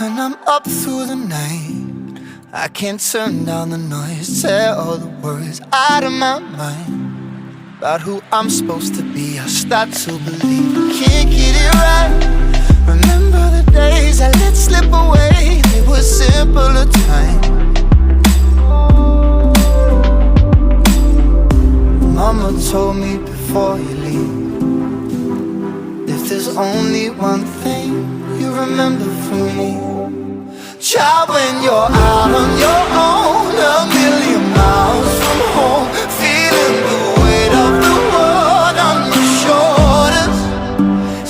When I'm up through the night, I can't turn down the noise, tear all the words out of my mind about who I'm supposed to be. I start to believe I can't get it right. Remember the days I let slip away, they were simpler times. Mama told me before you leave, if there's only one thing you remember from me, child, when you're out on your own, a million miles from home, feeling the weight of the world on your shoulders.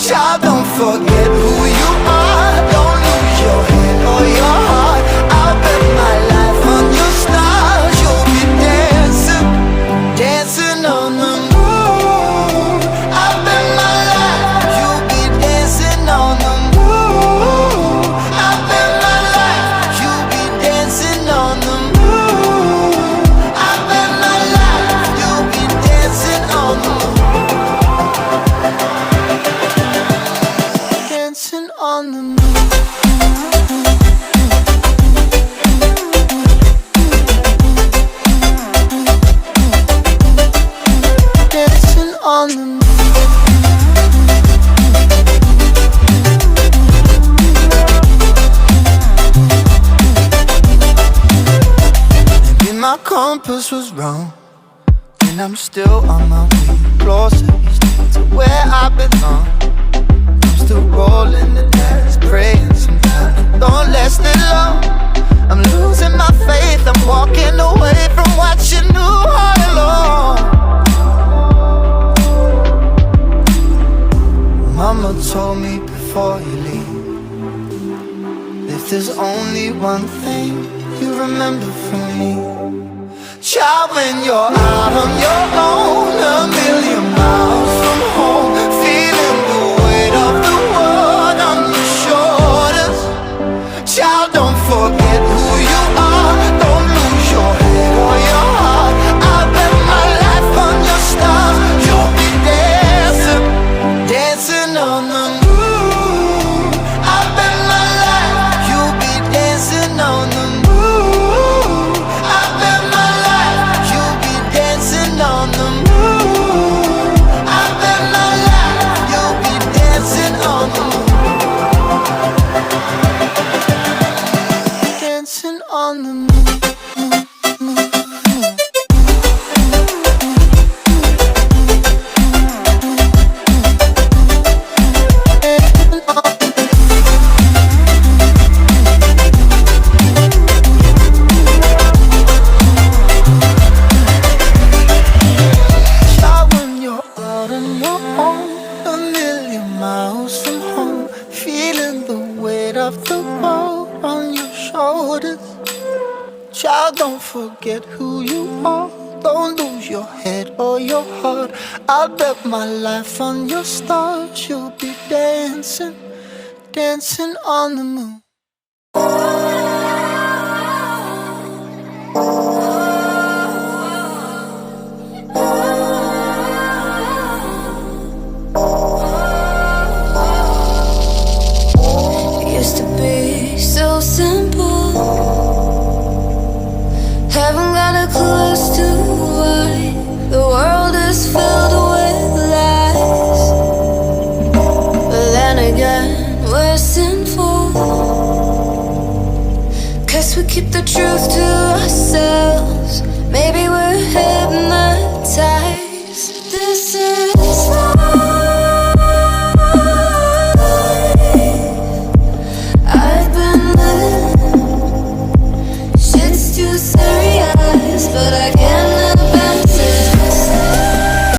Child, don't forget who you are, don't lose your head or your heart. I'll bet my life on your stars, you'll be dancing, dancing on the moon. I'll bet my life, you'll be dancing on the moon. I'll bet my life, you'll be dancing on the moon. I'll bet my life, you'll be dancing on the moon. Dancing on the moon. Dancing on the moon. Maybe my compass was wrong, and I'm still on my way closer to where I belong. I'm still rolling the dice, praying sometimes it don't last that long. I'm losing my faith, I'm walking away from what you knew all along. Mama told me before you leave, if there's only one thing you remember from me, child, when you're out on your own, a million miles from home, feeling the weight of the world on your shoulders. Child, don't forget who you are, don't lose your head or your heart. I'll bet my life on your stars, you'll be dancing, dancing on the moon. I'll bet my life, you'll be dancing on the moon. I'll bet my life, you'll be dancing on the moon. I'll bet my life, you'll be dancing on the moon. Dancing on the moon. Child, when you're out on your own, a million miles from home, feeling the weight of the world on your shoulders. Child, don't forget who you are, don't lose your head or your heart. I'll bet my life on your stars, you'll be dancing, dancing on the moon. It used to be so simple, haven't got a clue as to why the world is filled with lies. But then again, we're sinful, 'cause we keep the truth to ourselves. Maybe we're hypnotized.